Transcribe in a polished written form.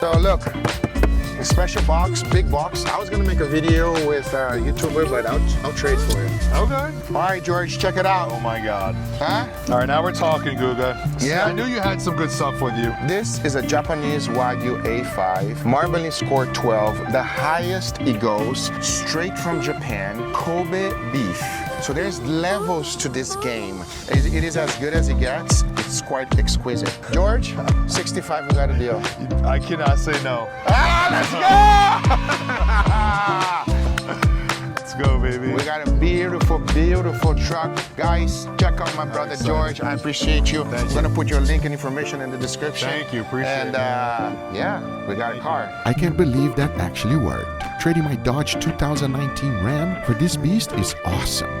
So look, a special box, big box. I was gonna make a video with a YouTuber, but I'll trade for it. Okay. All right, George, check it out. Oh my God. Huh? All right, now we're talking, Guga. Yeah. I knew you had some good stuff with you. This is a Japanese Wagyu A5, marbling score 12, the highest it goes, straight from Japan, Kobe beef. So there's levels to this game. It is as good as it gets. It's quite exquisite. George, 65, we got a deal. I cannot say no. Ah, Let's go, baby. we got a beautiful, beautiful truck. Guys, check out my brother George. I appreciate you. I'm gonna put your link and information in the description. Thank you, appreciate and, it. yeah, we got a car. I can't believe that actually worked. Trading my Dodge 2019 Ram for this beast is awesome.